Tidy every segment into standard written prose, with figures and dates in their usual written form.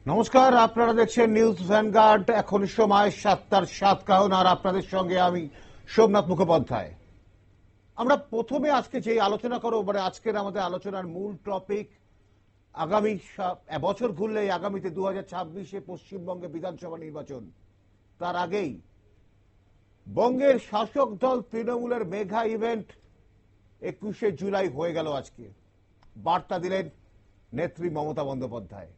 নমস্কার, আপনারা দেখছেন নিউজ ভ্যানগার্ড। এখন সময় 7:07 আর আপনাদের সঙ্গে আমি সোমনাথ মুখোপাধ্যায়। আমরা প্রথমে আজকে যে আলোচনা করব, মানে আজকের আমাদের আলোচনার মূল টপিক, আগামী বছর ঘুরলেই আগামীতে 2026-এ পশ্চিমবঙ্গে বিধানসভা নির্বাচন। তার আগেই বঙ্গের শাসক দল তৃণমূলের মেগা ইভেন্ট 21শে জুলাই হয়ে গেল। আজকে বার্তা দিলেন নেত্রী মমতা বন্দ্যোপাধ্যায়।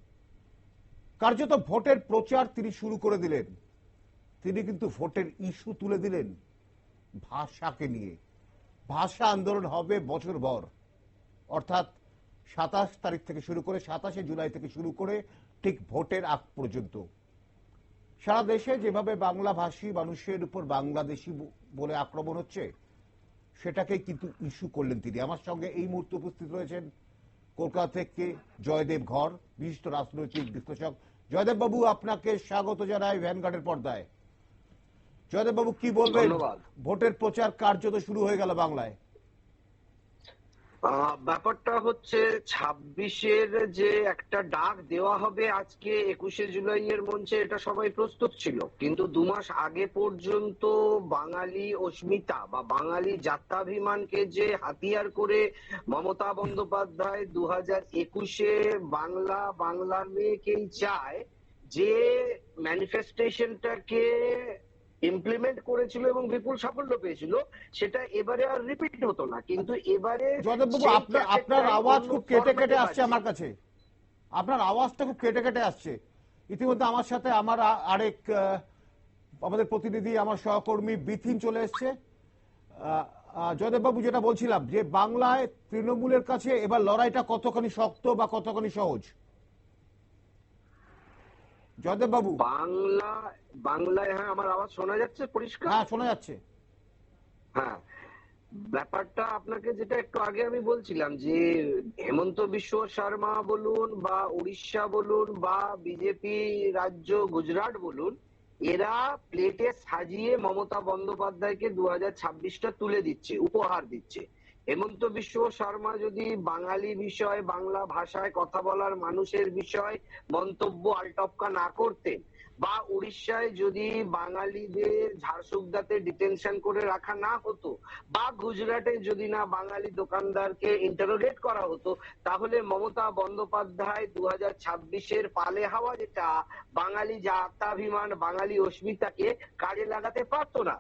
কার্যত ভোটের প্রচার তিনি শুরু করে দিলেন। তিনি কিন্তু ভোটের ইস্যু তুলে দিলেন ভাষাকে নিয়ে। ভাষা আন্দোলন হবে বছরভর, অর্থাৎ 27 তারিখ থেকে শুরু করে 27শে জুলাই থেকে শুরু করে ঠিক ভোটের আগ পর্যন্ত সারা দেশে যেভাবে বাংলা ভাষী মানুষের উপর বাংলাদেশি বলে আক্রমণ হচ্ছে, সেটাকে কিন্তু ইস্যু করলেন তিনি। আমার সঙ্গে এই মুহূর্তে উপস্থিত রয়েছেন কলকাতা থেকে জয়দেব ঘর, বিশিষ্ট রাজনৈতিক বিশ্লেষক। জয়দেব বাবু, আপনাকে স্বাগত জানাই ভ্যানগার্ডের পর্দায়। জয়দেব বাবু, কি বলবেন? ভোটের প্রচার কার্যত শুরু হয়ে গেল বাংলায়। ব্যাপারটা হচ্ছে 26-এর যে একটা ডাক দেওয়া হবে আজকে 21শে জুলাই এর মঞ্চে, এটা সবাই প্রস্তুত ছিল। কিন্তু 2 মাস আগে পর্যন্ত বাঙালি অস্মিতা বা বাঙালি জাত্যাভিমানকে যে হাতিয়ার করে মমতা বন্দ্যোপাধ্যায় 2021-এ বাংলার মেয়েকেই চায় যে ম্যানিফেস্টেশনটাকে ইমপ্লিমেন্ট করেছিল এবং বিপুল সাফল্য পেয়েছিল, সেটা এবারে আর রিপিট হতো না। কিন্তু এবারে জয়দেববাবু, আপনার আওয়াজ খুব কেটে কেটে আসছে আমার কাছে। আপনার আওয়াজটা খুব কেটে কেটে আসছে। ইতিমধ্যে আমার সাথে আমার আরেক আমাদের প্রতিনিধি, আমার সহকর্মী বিথিন চলে এসছে। জয়দেববাবু, যেটা বলছিলাম যে বাংলায় তৃণমূলের কাছে এবার লড়াইটা কতখানি শক্ত বা কতখানি সহজ? জয়দেব বাবু, বাংলায় হ্যাঁ, আমার আওয়াজ শোনা যাচ্ছে পরিষ্কার? হ্যাঁ, শোনা যাচ্ছে। হ্যাঁ, ব্যাপারটা আপনাকে যেটা একটু আগে আমি বলছিলাম যে হেমন্ত বিশ্ব শর্মা বলুন বা উড়িষ্যা বলুন বা বিজেপি রাজ্য গুজরাট বলুন, এরা প্লেটে সাজিয়ে মমতা বন্দ্যোপাধ্যায়কে 2026টা তুলে দিচ্ছে, উপহার দিচ্ছে। হেমন্ত বিশ্ব শর্মা যদি বাঙালি বিষয়, বাংলা ভাষায় কথা বলার মানুষের বিষয় মন্তব্য আলটপকা না করতেন, বা উড়িষ্যায় যদি বাঙালিদের ঝাড়সুগদাতে ডিটেনশন করে রাখা না হতো, বা গুজরাটে যদি না বাঙালি দোকানদারকে ইন্টারোগেট করা হতো, তাহলে মমতা বন্দ্যোপাধ্যায় 2026-এর পালে হাওয়া, যেটা বাঙালি জাত্যাভিমান, বাঙালি অস্মিতাকে কাজে লাগাতে পারতো না।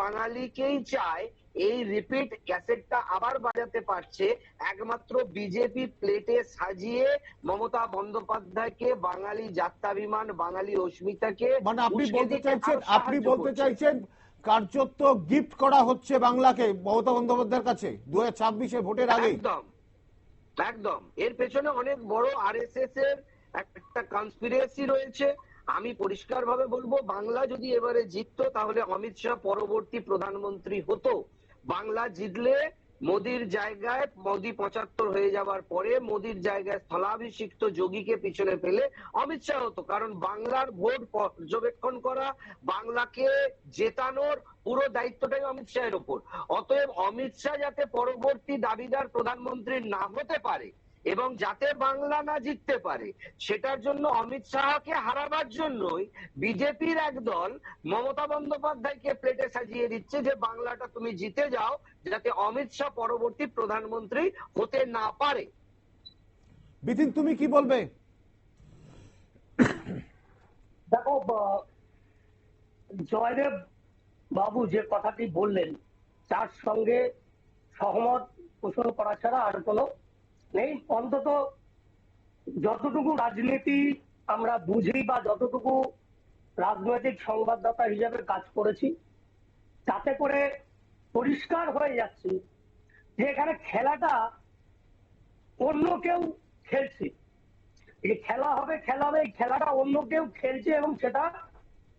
বাঙালিকেই চায়, এই রিপিট ক্যাসেটটা আবার বাজাতে পারছে একমাত্র বিজেপি প্লেটে সাজিয়ে মমতা বন্দ্যোপাধ্যায়কে, বাঙালি জাত্যাভিমান, বাঙালি অস্মিতাকে। মানে আপনি বলতে চাইছেন কার্যত গিফট করা হচ্ছে বাংলাকে মমতা বন্দ্যোপাধ্যায়ের কাছে 2026-এ ভোটের আগে। একদম একদম। এর পেছনে অনেক বড় আরএসএস এর একটা কনস্পিরেসি রয়েছে। আমি পরিষ্কার ভাবে বলবো, বাংলা যদি এবারে জিততো তাহলে অমিত শাহ পরবর্তী প্রধানমন্ত্রী হতো। বাংলা জিতলে মোদির জায়গায়, মোদি 75 হয়ে যাবার পরে মোদির জায়গায় স্থলাভিষিক্ত যোগীকে পিছনে ফেলে অমিত শাহ হতো। কারণ বাংলার ভোট পর্যবেক্ষণ করা, বাংলাকে জেতানোর পুরো দায়িত্বটাই অমিত শাহের ওপর। অতএব অমিত শাহ যাতে পরবর্তী দাবিদার প্রধানমন্ত্রী না হতে পারে এবং যাতে বাংলা না জিততে পারে, সেটার জন্য অমিত শাহকে হারাবার জন্যই বিজেপির একদল মমতা বন্দ্যোপাধ্যায়কে প্লেটে সাজিয়ে দিচ্ছে যে বাংলাটা তুমি জিতে যাও, যাতে অমিত শাহ পরবর্তী প্রধানমন্ত্রী হতে না পারে। বিপিন, তুমি কি বলবে? দেখো, জয়দেব বাবু যে কথাটি বললেন তার সঙ্গে সহমত পোষণ করা ছাড়া আর কোনো নেই। অন্তত যতটুকু রাজনীতি আমরা বুঝি বা যতটুকু রাজনৈতিক সংবাদদাতা হিসেবে কাজ করেছি, তাতে করে পরিষ্কার হয়ে যাচ্ছে যে এখানে খেলাটা অন্য কেউ খেলছে। খেলা হবে, এই খেলাটা অন্য কেউ খেলছে এবং সেটা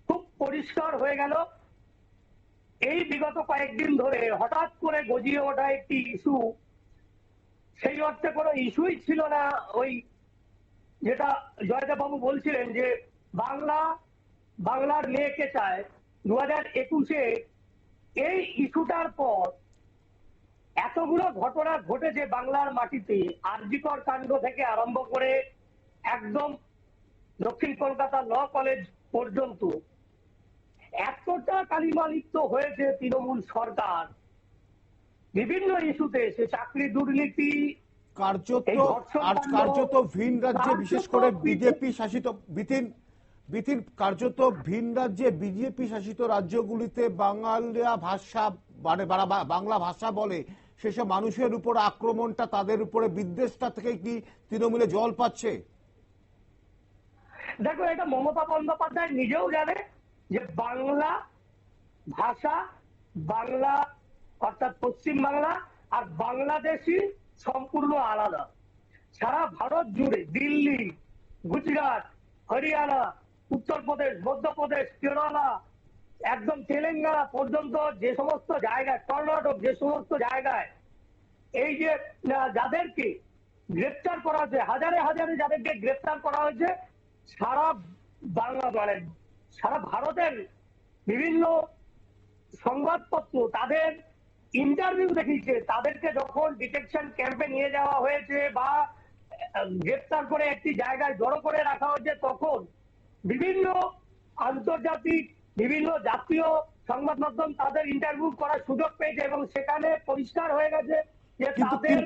খুব পরিষ্কার হয়ে গেল এই বিগত কয়েকদিন ধরে। হঠাৎ করে গজিয়ে ওঠা একটি ইস্যু, সেই অর্থে কোনো ইস্যুই ছিল না। ওই যেটা জয়দেব বাবু বলছিলেন যে বাংলার মেয়েকে চায় 2021-এ, এই ইস্যুটার পর এতগুলো ঘটনা ঘটেছে বাংলার মাটিতে, আরজিকর কাণ্ড থেকে আরম্ভ করে একদম দক্ষিণ কলকাতা ল কলেজ পর্যন্ত এতটা কালিমালিপ্ত হয়েছে তৃণমূল সরকার বিভিন্ন ইস্যুতে, সে চাকরি দুর্নীতি, এই ধর্ষণ কাণ্ড, কার্যত ভিন রাজ্যে বিশেষ করে বিজেপি শাসিত বিতিন কার্যত ভিন রাজ্যে বিজেপি শাসিত রাজ্যগুলিতে বাংলা ভাষা মানে বাংলা ভাষা বলে সেসব মানুষের উপর আক্রমণটা, তাদের উপরে বিদ্বেষটা থেকে কি তৃণমূলে জল পাচ্ছে? দেখো, এটা মমতা বন্দ্যোপাধ্যায় নিজেও জানে যে বাংলা ভাষা, বাংলা অর্থাৎ পশ্চিম বাংলা আর বাংলাদেশি সম্পূর্ণ আলাদা। সারা ভারত জুড়ে দিল্লি, গুজরাট, হরিয়ানা, উত্তরপ্রদেশ, মধ্যপ্রদেশ, কেরালা, একদম তেলেঙ্গানা পর্যন্ত যে সমস্ত জায়গায়, কর্ণাটক, যে সমস্ত জায়গায় এই যে যাদেরকে গ্রেপ্তার করা হয়েছে, হাজারে হাজারে যাদেরকে গ্রেপ্তার করা হয়েছে, সারা বাংলা মানে সারা ভারতের বিভিন্ন সংবাদপত্র তাদের ইন্টারভিউ দেখিয়েছে। তাদেরকে যখন ডিটেকশন ক্যাম্পে নিয়ে যাওয়া হয়েছে বা গ্রেপ্তার করে একটি জায়গায় জড়ো করে রাখা হয়েছে, তখন বিভিন্ন আন্তর্জাতিক, বিভিন্ন জাতীয় সংবাদ মাধ্যম তাদের ইন্টারভিউ করার সুযোগ পেয়েছে এবং সেখানে পরিষ্কার হয়ে গেছে যে তাদের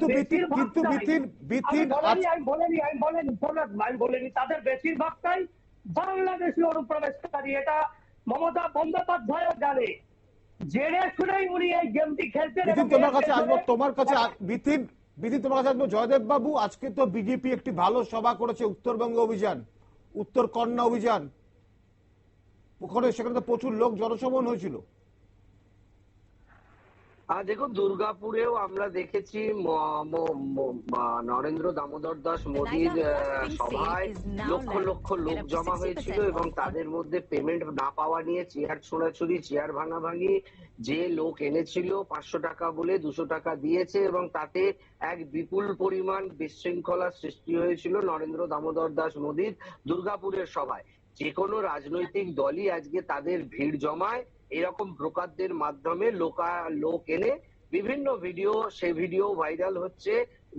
তাদের বেশিরভাগটাই বাংলাদেশি অনুপ্রবেশকারী। এটা মমতা বন্দ্যোপাধ্যায় জানে, জেনে শুনেই উনি এই গেমটি খেলছেন। তোমার কাছে আসবো, তোমার কাছে আসবো জয়দেব বাবু। আজকে তো বিজেপি একটি ভালো সভা করেছে, উত্তরবঙ্গ অভিযান, উত্তর কন্যা অভিযান, ওখানে সেখানে তো প্রচুর লোক জনসমাগম হয়েছিল। দেখুন, দুর্গাপুরেও আমরা দেখেছি নরেন্দ্র দামোদর দাস মোদীর সভায় লক্ষ লক্ষ লোক জমা হয়েছিল এবং তাদের মধ্যে পেমেন্ট না পাওয়া নিয়ে চেয়ার ছোড়াছুড়ি, চেয়ার ভাঙাভাঙি, যে লোক এনেছিল 500 টাকা বলে 200 টাকা দিয়েছে এবং তাতে এক বিপুল পরিমাণ বিশৃঙ্খলা সৃষ্টি হয়েছিল নরেন্দ্র দামোদর দাস মোদীর দুর্গাপুরের সভায়। যে কোনো রাজনৈতিক দলই আজকে তাদের ভিড় জমায় এরকম ব্রোকারদের মাধ্যমে লোক এনে বিভিন্ন ভিডিও, সেই ভিডিও ভাইরাল হচ্ছে,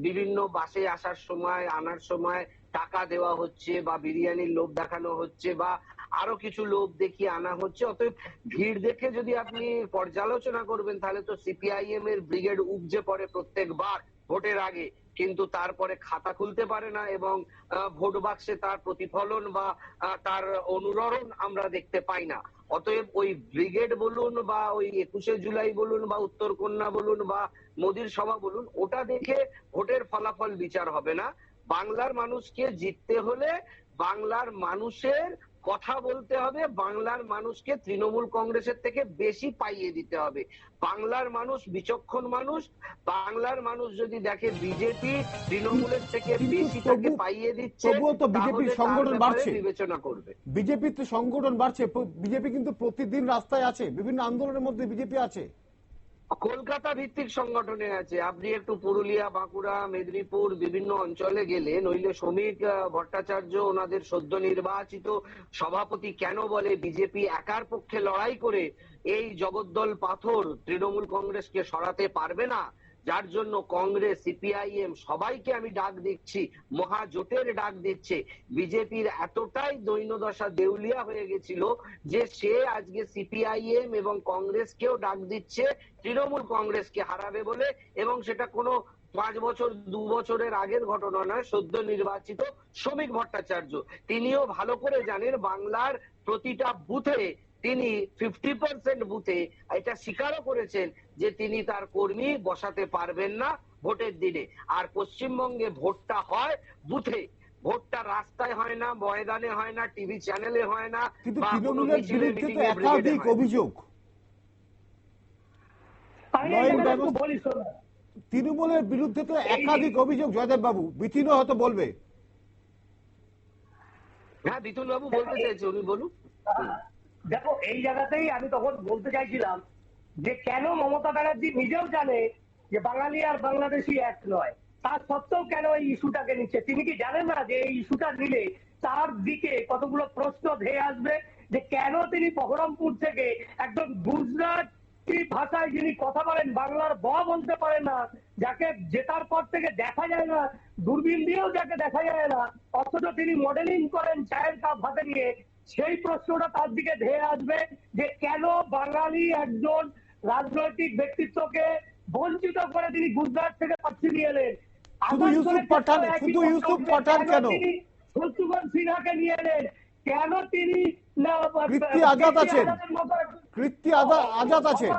বিভিন্ন বাসে আসার সময় আনার সময় টাকা দেওয়া হচ্ছে বা বিরিয়ানির লোভ দেখানো হচ্ছে বা আরো কিছু লোভ দেখিয়ে আনা হচ্ছে। অতএব ভিড় দেখে যদি আপনি পর্যালোচনা করবেন তাহলে তো সিপিআইএম এর ব্রিগেড উপজে পড়ে প্রত্যেকবার ভোটের আগে, কিন্তু তারপরে খাতা খুলতে পারে না এবং ভোট বাক্সে তার প্রতিফলন বা তার অনুরণন আমরা দেখতে পাই না। অতএব ওই ব্রিগেড বলুন বা ওই 21শে জুলাই বলুন বা উত্তর কন্যা বলুন বা মোদির সভা বলুন, ওটা দেখে ভোটের ফলাফল বিচার হবে না। বাংলার মানুষকে জিততে হলে বাংলার মানুষের কথা বলতে হবে, বাংলার মানুষকে তৃণমূল কংগ্রেসের থেকে বেশি পাইয়ে দিতে হবে। বাংলার মানুষ বিচক্ষণ মানুষ, বাংলার মানুষ যদি দেখে বিজেপি তৃণমূলের থেকে বেশি তাকে পাইয়ে দিচ্ছে, তবুও তো বিজেপির সংগঠন বাড়ছে, বিবেচনা করবে। বিজেপির তো সংগঠন বাড়ছে, বিজেপি কিন্তু প্রতিদিন রাস্তায় আছে, বিভিন্ন আন্দোলনের মধ্যে বিজেপি আছে, কলকাতা ভিত্তিক সংগঠনে আছে। আপনি একটু পুরুলিয়া, বাঁকুড়া, মেদিনীপুর বিভিন্ন অঞ্চলে গেলে, নইলে শ্রমিক ভট্টাচার্য ওনাদের সদ্য নির্বাচিত সভাপতি কেন বলে বিজেপি একার পক্ষে লড়াই করে এই জগদ্দল পাথর তৃণমূল কংগ্রেসকে সরাতে পারবে না, যার জন্য কংগ্রেস, সিপিআইএম সবাইকে আমি ডাক দিচ্ছি, মহাজোটের ডাক দিচ্ছে। বিজেপির এতটাই দৈন্যদশা দেউলিয়া হয়ে গেছিল যে সে আজকে সিপিআইএম এবং কংগ্রেসকেও ডাক দিচ্ছে তৃণমূল কংগ্রেসকে হারাবে বলে, এবং সেটা কোনো 5 বছর 2 বছরের আগের ঘটনা নয়। সদ্য নির্বাচিত শ্রমিক ভট্টাচার্য তিনিও ভালো করে জানেন বাংলার প্রতিটা বুথে তিনি 50% বুথে এটা স্বীকারও করেছেন যে তিনি তার কর্মী বসাতে পারবেন না ভোটের দিনে। আর পশ্চিমবঙ্গে ভোটটা হয় বুথে, ভোটটা রাস্তায় হয় না, ময়দানে হয় না, টিভি চ্যানেলে হয় না, কিন্তু বা কোনো তৃণমূলের মিছিলে বিরুদ্ধে তো মিটিংয়ে একাধিক ব্রিগেডে হয়। অভিযোগ, তৃণমূলের বিরুদ্ধে তো একাধিক অভিযোগ, জয়দেব বাবু, বিতিনও হয়তো বলবে। হ্যাঁ, বিতুল বাবু বলতে চাইছে, উনি বলুন। দেখো, এই জায়গাতেই আমি তখন বলতে চাইছিলাম যে কেন মমতা ব্যানার্জি নিজেও জানে যে বাঙালি আর বাংলাদেশি এক নয়, তার সত্ত্বেও কেন এই ইস্যুটাকে নিচ্ছে। তিনি কি জানেন না যে এই ইস্যুটা নিলে তার দিকে কতগুলো প্রশ্ন ধেয়ে আসবে, যে কেন তিনি বহরমপুর থেকে একদম গুজরাট কি ভাষায় যিনি কথা বলেন, বাংলার ব বলতে পারেন না, যাকে জেতার পর থেকে দেখা যায় না, দূরবীন দিয়েও যাকে দেখা যায় না, অথচ তিনি মডেলিং করেন চায়ের কাপ হাতে নিয়ে, সেই প্রশ্নটা তার দিকে ধেয়ে আসবে যে কেন বাঙালি একজন রাজনৈতিক ব্যক্তিত্বকে বঞ্চিত করে তিনি গুজরাট থেকে পাচ্ছি নিয়ে এলেন। শুধু ইউসুফ পাঠান, শুধু ইউসুফ পাঠান কেন? শত্রুঘ্ন সিনহাকে নিয়ে এলেন কেন? তিনি কীর্তি আজাদ আছেন, কীর্তি আজাদ আছেন,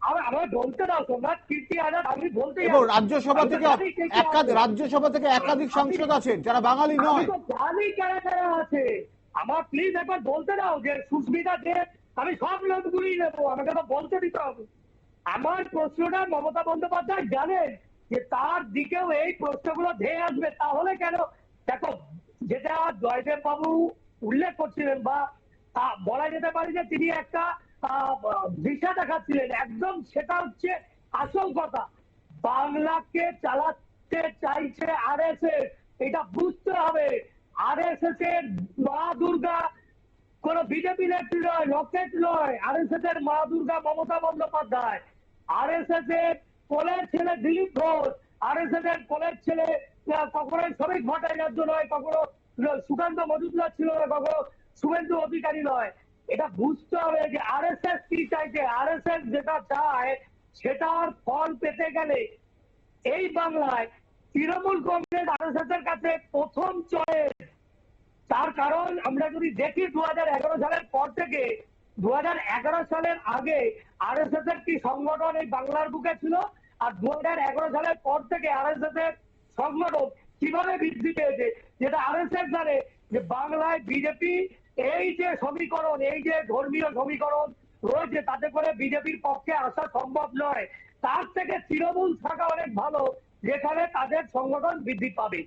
আমার বলতে দাও সম্রাট। কীর্তি আজাদ আমি বলতে, এবং রাজ্যসভা থেকে একাধিক সাংসদ আছেন যারা বাঙালি নয়। জানি কারা কারা আছে, আমার প্লিজ একবার বলতে দাও যে সুস্মিতা দে, আমি সব লোকগুলি নেবো, আমাকে তো বলতে দিতে হবে। আমার প্রশ্নটা মমতা বন্দ্যোপাধ্যায় জানেন যে তার দিকেও এই প্রশ্নগুলো ধেয়ে আসবে, তাহলে কেন? দেখো, যেটা জয়দেব বাবু উল্লেখ করছিলেন বা বলা যেতে পারে যে তিনি একটা দিশা দেখাচ্ছিলেন, একদম সেটা হচ্ছে আসল কথা। বাংলাকে চালাতে চাইছে আরএসএস, এটা বুঝতে হবে। আরএসএস এর মা দুর্গা কোন বিজেপি নেত্রী নয়, লকেট নয়। আরএসএস এর মা দুর্গা মমতা বন্দ্যোপাধ্যায়। আরএসএস এর কোলের ছেলে দিলীপ ঘোষ, আরএসএস এর কোলের ছেলে কখনো শ্রমিক ভট্টাচার্য নয়, কখনো সুকান্ত মজুমদার ছিল না, কখনো শুভেন্দু অধিকারী নয়। এটা বুঝতে হবে যে আরএসএস কি চাইছে। আরএসএস যেটা চায় সেটার ফল পেতে গেলে এই বাংলায় তৃণমূল কংগ্রেস আরএসএস এর কাছে প্রথম চয়েস। তার কারণ আমরা যদি দেখি 2011 সালের পর থেকে 2011 সালের আগে আরএসএস এর কি সংগঠন এই বাংলার বুকে ছিল, আর 2011 সালের পর থেকে আরএসএস এর সংগঠন কিভাবে বৃদ্ধি পেয়েছে, যেটা আরএসএস জানে যে বাংলায় বিজেপি এই যে সমীকরণ, এই যে ধর্মীয় সমীকরণ রয়েছে, তাতে করে বিজেপির পক্ষে আসা সম্ভব নয়। তার থেকে তৃণমূল থাকা অনেক ভালো, যেখানে তাদের সংগঠন বৃদ্ধি পাবে।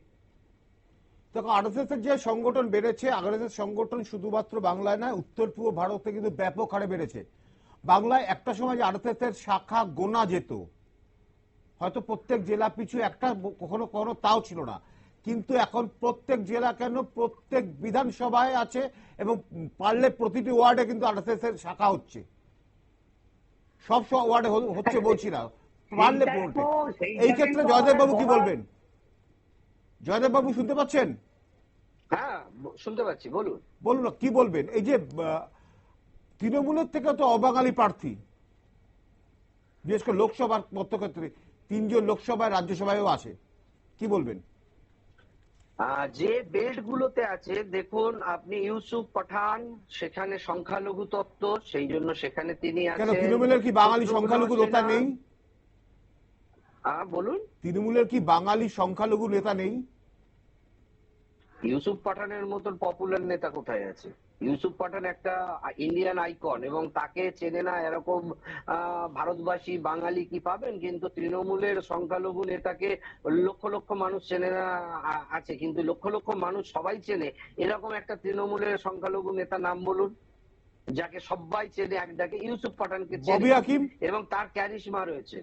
দেখো, আরএসএস এর যে সংগঠন বেড়েছে, আরএসএস সংগঠন শুধুমাত্র বাংলায় নয়, উত্তর পূর্ব ভারতে কিন্তু ব্যাপক হারে বেড়েছে। বাংলায় একটা সময় যে আরএসএস এর শাখা গোনা যেত, হয়তো প্রত্যেক জেলা পিছু একটা, কখনো কখনো তাও ছিল না, কিন্তু এখন প্রত্যেক জেলা কেন প্রত্যেক বিধানসভায় আছে, এবং পারলে প্রতিটি ওয়ার্ডে কিন্তু আরএসএস এর শাখা হচ্ছে। সব ওয়ার্ডে হচ্ছে বলছি না, পারলে পড়তে। এই ক্ষেত্রে জয়দেব বাবু কি বলবেন? জয়দেব বাবু শুনতে পাচ্ছেন? হ্যাঁ, শুনতে পাচ্ছি, বলুন। বলুন না, কি বলবেন? এই যে তৃণমূলের থেকে তো অবাঙালি প্রার্থী, বিশেষ করে লোকসভার মতক্ষেত্রে 3 জন লোকসভায়, রাজ্যসভায়ও আছে, কি বলবেন? যে বেল্ট গুলোতে আছে, দেখুন আপনি ইউসুফ পাঠান, সেখানে সংখ্যালঘু তত্ত্ব, সেই জন্য সেখানে তিনি কেন আছেন। তৃণমূলের কি বাঙালি সংখ্যালঘু নেতা নেই? বলুন, তৃণমূলের কি বাঙালি সংখ্যালঘু নেতা নেই? ইউসুফ পাঠানের মতন পপুলার নেতা কোথায় আছে? ইউসুফ পাঠান একটা ইন্ডিয়ান আইকন, এবং তাকে চেনে না এরকম ভারতবাসী বাঙালি কি পাবেন? কিন্তু তৃণমূলের সংখ্যালঘু নেতাকে লক্ষ লক্ষ মানুষ চেনে না আছে, কিন্তু লক্ষ লক্ষ মানুষ সবাই চেনে এরকম একটা তৃণমূলের সংখ্যালঘু নেতা নাম বলুন, যাকে সবাই চেনে এক ডাকে। ইউসুফ পাঠানকে ববি হাকিম, এবং তার ক্যারিশমা রয়েছে।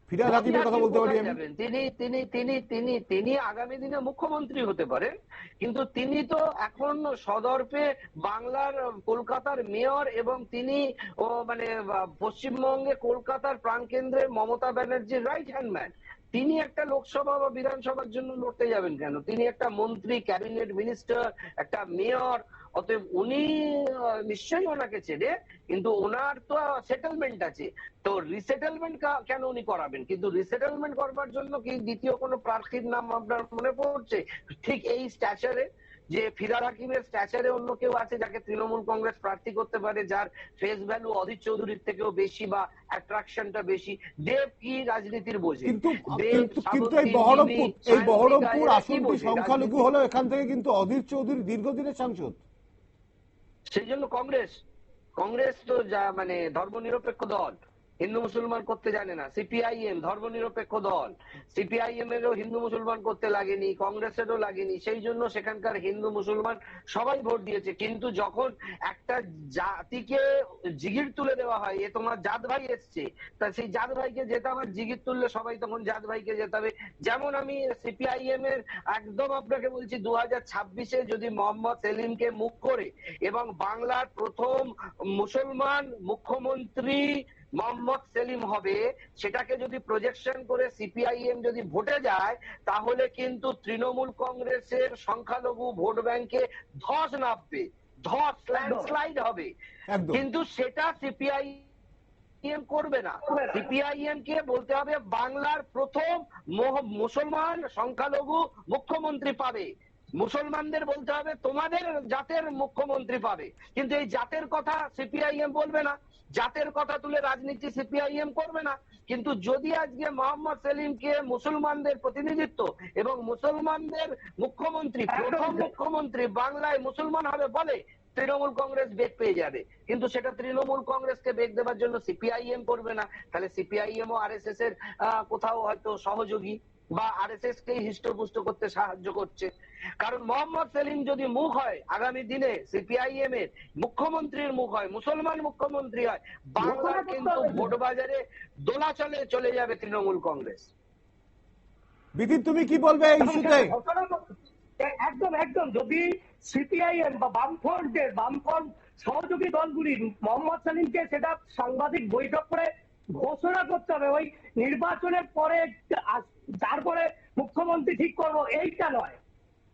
ফিরাদ হাকিমের কথা বলতে পারি আমি। তিনি তিনি তিনি তিনি তিনি আগামী দিনে মুখ্যমন্ত্রী হতে পারেন, কিন্তু তিনি তো এখন সদর্পে বাংলার কলকাতার মেয়র, এবং তিনি মানে পশ্চিমবঙ্গে কলকাতার প্রাণকেন্দ্রে মমতা ব্যানার্জির রাইট হ্যান্ড ম্যান। তিনি একটা লোকসভা বা বিধানসভার জন্য লড়তে যাবেন কেন? তিনি একটা মন্ত্রী, ক্যাবিনেট মিনিস্টার, একটা মেয়র। অতএব উনি নিশ্চয়ই ওনাকে চেনে, কিন্তু ওনার তো সেটেলমেন্ট আছে, তো রিসেটেলমেন্ট কেন উনি করাবেন? কিন্তু রিসেটেলমেন্ট করবার জন্য কি দ্বিতীয় কোনো প্রার্থীর নাম আপনার মনে পড়ছে ঠিক এই স্ট্যাচারে? যে ফিরাদ হাকিমের স্ট্যাচারে অন্য কেউ আছে যাকে তৃণমূল কংগ্রেস প্রার্থী করতে পারে, যার ফেস ভ্যালু অধীর চৌধুরীর থেকেও বেশি বা অ্যাট্রাকশনটা বেশি? দেব কি রাজনীতির বোঝে? কিন্তু এই বহরমপুর আসনটি সংখ্যালঘু হলো, এখান থেকে কিন্তু অধীর চৌধুরী দীর্ঘদিনের সাংসদ। সেই জন্য কংগ্রেস তো যা মানে ধর্মনিরপেক্ষ দল, হিন্দু মুসলমান করতে জানে না। সিপিআইএম ধর্মনিরপেক্ষ দল, সিপিআইএম এরও হিন্দু মুসলমান করতে লাগেনি, কংগ্রেসেরও লাগেনি, সেই জন্য সেখানকার হিন্দু মুসলমান সবাই ভোট দিয়েছে। কিন্তু যখন একটা জাতিকে জিগির তুলে দেওয়া হয়, এ তোমার জাত ভাই এসছে, তা সেই জাত ভাইকে জেতাবার জিগির তুললে সবাই তখন জাত ভাইকে জেতাবে। যেমন আমি সিপিআইএম এর একদম আপনাকে বলছি, 2026-এ যদি মোহাম্মদ সেলিমকে মুখ করে এবং বাংলার প্রথম মুসলমান মুখ্যমন্ত্রী মোহাম্মদ সেলিম হবে, সেটাকে যদি প্রজেকশন করে সিপিআইএম যদি ভোটে যায়, তাহলে কিন্তু তৃণমূল কংগ্রেসের সংখ্যালঘু ভোট ব্যাংকে ধস নামবে, ধস ল্যান্ডস্লাইড হবে। একদম। কিন্তু সেটা সিপিআইএম করবে না। সিপিআইএম কে বলতে হবে বাংলার প্রথম মুসলমান সংখ্যালঘু মুখ্যমন্ত্রী পাবে, মুসলমানদের বলতে হবে তোমাদের জাতের মুখ্যমন্ত্রী পাবে। কিন্তু এই জাতের কথা সিপিআইএম বলবে না, জাতের কথা তুলে রাজনীতি সিপিআইএম করবে না। কিন্তু যদি আজকে মোহাম্মদ সেলিমকে মুসলমানদের প্রতিনিধিত্ব এবং মুসলমানদের মুখ্যমন্ত্রী, প্রথম মুখ্যমন্ত্রী বাংলায় মুসলমান হবে বলে, তৃণমূল কংগ্রেস বেগ পেয়ে যাবে। কিন্তু সেটা তৃণমূল কংগ্রেসকে বেগ দেওয়ার জন্য সিপিআইএম করবে না। তাহলে সিপিআইএম ও আরএসএস এর কোথাও হয়তো সহযোগী বা আরএসএস কে হিষ্টপুষ্ট করতে সাহায্য করছে। কারণ মোহাম্মদ সেলিম যদি মুখ হয় আগামী দিনে সিপিআইএম এর, মুখ্যমন্ত্রীর মুখ হয়, মুসলমান মুখ্যমন্ত্রী হয়, বাংলার কিন্তু ভোট বাজারে দোলাচলে চলে যাবে তৃণমূল কংগ্রেস। বিপিন, তুমি কি বলবে এই ইস্যুতে? একদম একদম, যদি সিপিআইএম বা বামফ্রন্ট সহযোগী দলগুলি মোহাম্মদ সেলিমকে সেটা সাংবাদিক বৈঠক করে ঘোষণা করতে হবে, ওই নির্বাচনের পরে তারপরে মুখ্যমন্ত্রী ঠিক করবো, এইটা নয়।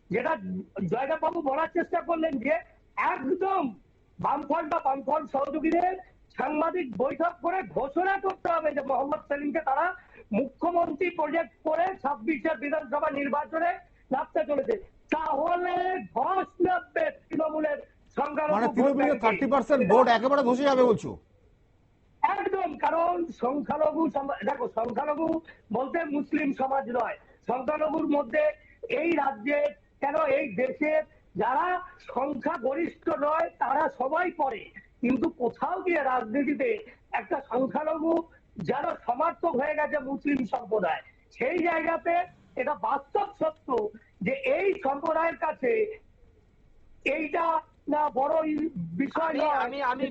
যেটা জয়দেব বাবু বলার চেষ্টা করলেন যে একদম বামফ্রন্ট সহযোগীদের সাংবাদিক বৈঠক করে ঘোষণা করতে হবে যে মোহাম্মদ সেলিমকে তারা মুখ্যমন্ত্রী প্রজেক্ট করে 26-এর বিধানসভা নির্বাচনে নামতে চলেছে। তাহলে ধস নামবে তৃণমূলের সংখ্যালঘু, মানে তৃণমূলের 30% ভোট একেবারে ধসে যাবে বলছো? একদম। কারণ সংখ্যালঘু, দেখো সংখ্যালঘু বলতে মুসলিম সমাজ নয়, সংখ্যালঘুর মধ্যে এই রাজ্যে কেন এই দেশের যারা সংখ্যাগরিষ্ঠ নয় তারা সবাই পড়ে, কিন্তু কোথাও গিয়ে রাজনীতিতে একটা সংখ্যালঘু যারা সমর্থক হয়ে গেছে মুসলিম সম্প্রদায়, সেই জায়গাতে এটা বাস্তব সত্য যে এই সম্প্রদায়ের কাছে এইটা না বড় বিষয় নয়। আমি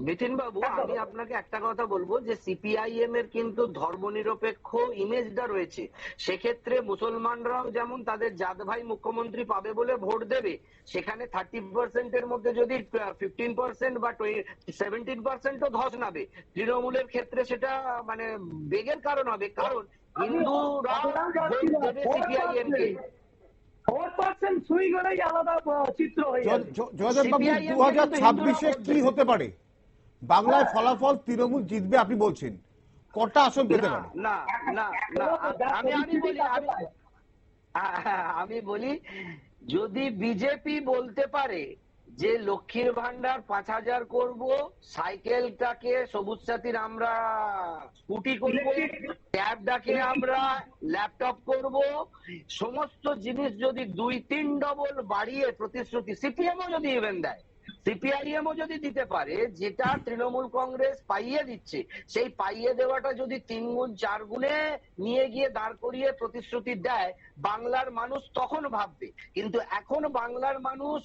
বিপিন বাবু আমি আপনাকে একটা কথা বলবো যে সিপিআইএম এর কিন্তু ধর্মনিরপেক্ষ ইমেজটা রয়েছে। সেক্ষেত্রে মুসলমানরাও যেমন তাদের জাত ভাই মুখ্যমন্ত্রী পাবে বলে ভোট দেবে, সেখানে 30% এর মধ্যে যদি 15% বা 17% ধস নাবে, তৃণমূলের ক্ষেত্রে সেটা মানে বেগের কারণ হবে। কারণ হিন্দুরা ভোট দেবে সিপিআইএম কে। 4% সুই গড়াই আলাদা চিত্র হয়ে যাবে। জয়দেব বাবু, 2026-এ কি হতে পারে? বাংলায় ফলাফল তৃণমূল জিতবে আপনি বলছেন, কটা আসন পেতে পারে? না না না, আমি বলি যদি বিজেপি বলতে পারে যে লক্ষ্মীর ভান্ডার 5,000 করব, সাইকেলটাকে সবুজ সাথীর আমরা স্কুটি করব, ট্যাবটাকে আমরা ল্যাপটপ করব, সমস্ত জিনিস যদি 2-3 ডবল বাড়িয়ে প্রতিশ্রুতি সিপিএমও যদি ইভেন দেয়, সিপিআইএমও যদি দিতে পারে, যেটা তৃণমূল কংগ্রেস পাইয়ে দিচ্ছে, সেই পাইয়ে দেওয়াটা যদি 3 গুণ 4 গুণে নিয়ে গিয়ে দাঁড় করিয়ে প্রতিশ্রুতি দেয়, বাংলার মানুষ তখন ভাববে। কিন্তু এখন বাংলার মানুষ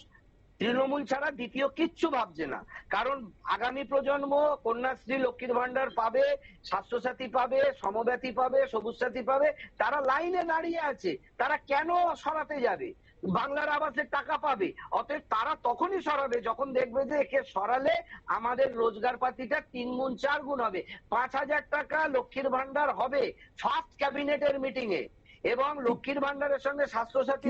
তৃণমূল ছাড়া দ্বিতীয় কিচ্ছু ভাবছে না। কারণ আগামী প্রজন্ম কন্যাশ্রী, লক্ষ্মীর ভান্ডার পাবে, স্বাস্থ্যসাথী পাবে, সমব্যাথী পাবে, সবুজ সাথী পাবে, তারা লাইনে দাঁড়িয়ে আছে। তারা কেন সরাতে যাবে? বাংলার আবাসের টাকা পাবে, অতএব তারা তখনই সরাবে যখন দেখবে যে একে সরালে আমাদের রোজগার পাতিটা 3 গুণ 4 গুণ হবে। 5,000 টাকা লক্ষ্মীর ভান্ডার হবে ফার্স্ট ক্যাবিনেটের মিটিং এ, এবং লক্ষ্মীর ভান্ডারের সঙ্গে স্বাস্থ্যসাথী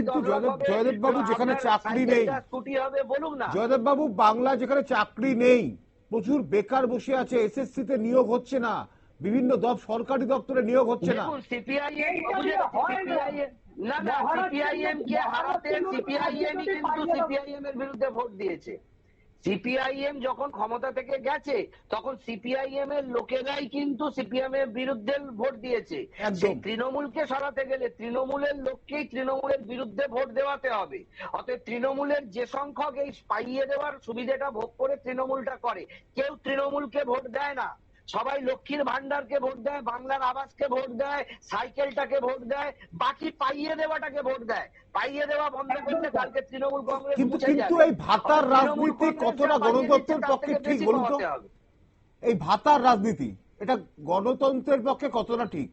জয়দেব বাবু, যেখানে চাকরি নেই, স্কুটি হবে, বলুন না। জয়দেব বাবু, বাংলা যেখানে চাকরি নেই, প্রচুর বেকার বসে আছে, এসএসসি তে নিয়োগ হচ্ছে না, বিভিন্ন সরকারি দপ্তরে নিয়োগ হচ্ছে না। সিপিআইএম কে হারাতে সিপিআইএম কিন্তু সিপিআইএম এর বিরুদ্ধে ভোট দিয়েছে। সিপিআইএম যখন ক্ষমতা থেকে গেছে তখন সিপিআইএম এর লোকেরাই কিন্তু সিপিএম এর বিরুদ্ধে ভোট দিয়েছে। একদম। সেই তৃণমূলকে সরাতে গেলে তৃণমূলের লোককেই তৃণমূলের বিরুদ্ধে ভোট দেওয়াতে হবে। অতএব তৃণমূলের যে সংখ্যক এই পাইয়ে দেওয়ার সুবিধাটা ভোগ করে তৃণমূলটা করে, কেউ তৃণমূলকে ভোট দেয় না। সবাই লক্ষ্মীর ভান্ডারকে ভোট দেয়, বাংলার আবাসকে ভোট দেয়, সাইকেলটাকে ভোট দেয়, বাকি পাইয়ে দেওয়াটাকে ভোট দেয়। পাইয়ে দেওয়া বন্ধ করতে কালকে তৃণমূল কংগ্রেস কিন্তু বুঝে কিন্তু যাবে। এই ভাতার তৃণমূল রাজনীতি কংগ্রেস কতটা যা পাইয়ে দিচ্ছে গণতন্ত্রের তার পক্ষে থেকে ঠিক বেশি বলুন তো? পাওয়াতে হবে। এই ভাতার রাজনীতি এটা গণতন্ত্রের পক্ষে কতটা ঠিক?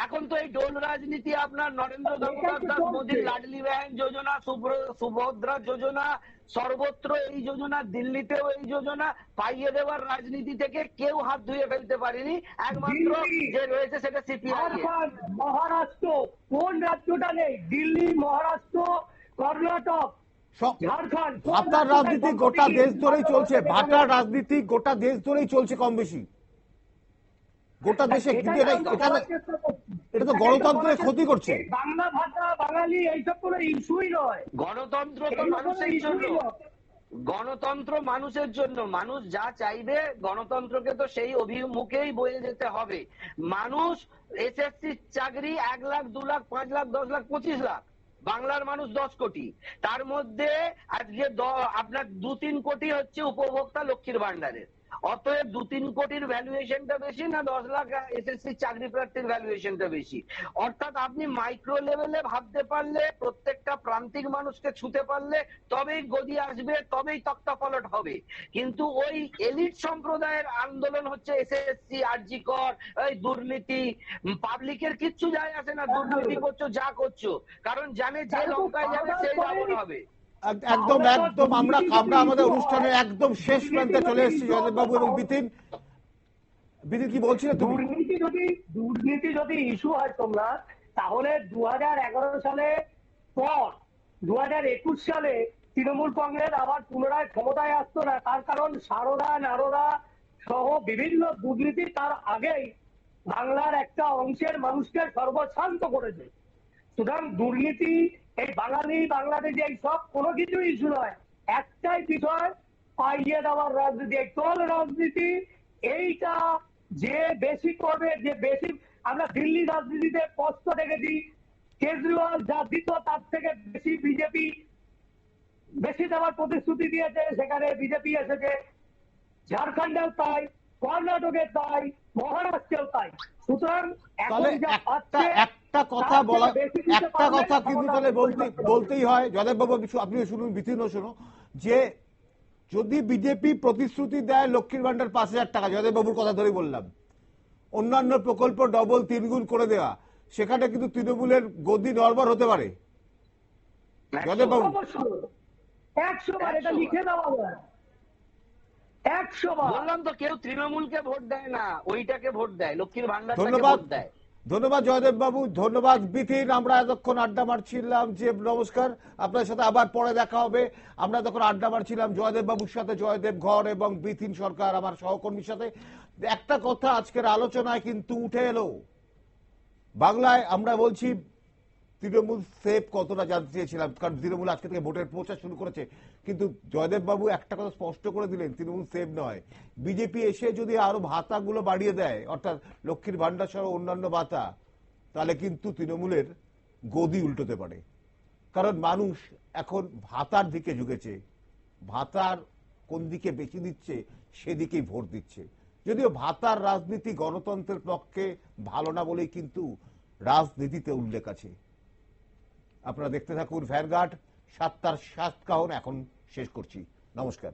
এখন তো এই ডোল রাজনীতি আপনার নরেন্দ্র দামোদর দাস মোদীর লাডলি বাহন যোজনা, সুভদ্রা যোজনা, সর্বত্র এই যোজনা, দিল্লিতেও এই যোজনা, পাইয়ে দেওয়ার রাজনীতি থেকে কেউ হাত ধুয়ে ফেলতে পারেনি। একমাত্র যে রয়েছে সেটা সিপিআই। মহারাষ্ট্র, কোন রাজ্যটা নেই? দিল্লি, মহারাষ্ট্র, কর্ণাটক, ঝাড়খণ্ড। ভাতার রাজনীতি গোটা দেশ ধরেই চলছে, ভাতার রাজনীতি গোটা দেশ ধরেই চলছে কম বেশি, গোটা দেশে। কিন্তু এটা তো গণতন্ত্রের ক্ষতি করছে। বাংলা ভাষা, বাঙালি এইসব কোনো ইস্যুই নয়। গণতন্ত্র তো মানুষের জন্য, গণতন্ত্র মানুষের জন্য। মানুষ যা চাইবে গণতন্ত্রকে তো সেই অভিমুখেই বয়ে যেতে হবে। মানুষ এসএসসি চাকরি 1 লাখ, 2 লাখ, 5 লাখ, 10 লাখ, 25 লাখ, বাংলার মানুষ 10 কোটি, তার মধ্যে আজকে আপনার 2-3 কোটি হচ্ছে উপভোক্তা লক্ষ্মীর ভান্ডারের। অতএব 2-3 কোটির ভ্যালুয়েশনটা বেশি না 10 লাখ এসএসসি চাকরি প্রার্থীর ভ্যালুয়েশনটা বেশি? অর্থাৎ আপনি মাইক্রো লেভেলে ভাবতে পারলে, প্রত্যেকটা প্রান্তিক মানুষকে ছুতে পারলে তবেই গদি আসবে, তবেই তক্তাপলট হবে। কিন্তু ওই এলিট সম্প্রদায়ের আন্দোলন হচ্ছে এসএসসি, আরজি কর, এই দুর্নীতি। পাবলিকের কিচ্ছু যায় আসে না, দুর্নীতি করছো যা করছো, কারণ জানে যে লঙ্কায় যাবে সেই রাবণ হবে। একদম একদম। আমরা আমাদের অনুষ্ঠানে একদম শেষ প্রান্তে চলে এসেছি। জয়দেব বাবু এবং বিতিন, কি বলছিলে তুমি? দুর্নীতি যদি ইস্যু হয় তোমরা, তাহলে 2011 সালে পর 2021 সালে তৃণমূল কংগ্রেস আবার পুনরায় ক্ষমতায় আসতো না। তার কারণ সারদা, নারদা সহ বিভিন্ন দুর্নীতি তার আগেই বাংলার একটা অংশের মানুষকে সর্বশান্ত করেছে। সুতরাং দুর্নীতি, এই বাঙালি, বাংলাদেশ, এই সব কোনো কিছু ইস্যু নয়। একটাই বিষয়, পাইয়ে দেওয়ার রাজনীতি, এই দল রাজনীতি। এইটা যে বেশি করবে, যে বেশি, আমরা দিল্লি রাজনীতিতে স্পষ্ট দেখেছি, কেজরিওয়াল যা দিত তার থেকে বেশি বিজেপি বেশি দেওয়ার প্রতিশ্রুতি দিয়েছে, সেখানে বিজেপি এসেছে। ঝাড়খণ্ডেও তাই, কর্ণাটকে তাই, মহারাষ্ট্রেও তাই। সুতরাং তাহলে একটা কথা বলা, একটা কথা কিন্তু তাহলে বলতেই হয়। জয়দেব বাবু আপনিও শুনুন, বিতিনও শুনো, যে যদি বিজেপি প্রতিশ্রুতি দেয় লক্ষ্মীর ভান্ডার 5,000 টাকা, জয়দেব বাবুর কথা ধরে বললাম, অন্যান্য প্রকল্প ডবল 3 গুণ করে দেওয়া, সেখানে কিন্তু তৃণমূলের গদি নড়বড় হতে পারে। জয়দেব বাবু 100 বার এটা লিখে দেওয়া হয়, 100 বার। বললাম তো, কেউ তৃণমূলকে ভোট দেয় না, ওইটাকে ভোট দেয়, লক্ষ্মীর ভান্ডারটাকে ধন্যবাদ, ভোট দেয়। ধন্যবাদ জয়দেব বাবু, ধন্যবাদ বিতিন। আমরা এতক্ষণ আড্ডা মারছিলাম, যে নমস্কার, আপনার সাথে আবার পরে দেখা হবে। আমরা তখন আড্ডা মারছিলাম জয়দেব বাবুর সাথে, জয়দেব ঘর এবং বিতিন সরকার আমার সহকর্মীর সাথে। একটা কথা আজকের আলোচনায় কিন্তু উঠে এলো, বাংলায় আমরা বলছি তৃণমূল সেফ কতটা জানতে চেয়েছিলাম, কারণ তৃণমূল আজকে থেকে ভোটের প্রচার শুরু করেছে। কিন্তু জয়দেব বাবু একটা কথা স্পষ্ট করে দিলেন, তৃণমূল সেফ নয়। বিজেপি এসে যদি আরো ভাতাগুলো বাড়িয়ে দেয়, অর্থাৎ লক্ষ্মীর ভান্ডার সহ অন্যান্য ভাতা, তাহলে কিন্তু তৃণমূলের গদি উল্টোতে পারে। কারণ মানুষ এখন ভাতার দিকে ঝুঁকেছে, ভাতার কোন দিকে বেশি দিচ্ছে সেদিকেই ভোট দিচ্ছে। যদিও ভাতার রাজনীতি গণতন্ত্রের পক্ষে ভালো না বলেই কিন্তু রাজনীতিতে উল্লেখ আছে। আপনারা দেখতে থাকুন ভ্যানগার্ড। 7টার 7 কাহন এখন শেষ করছি। নমস্কার।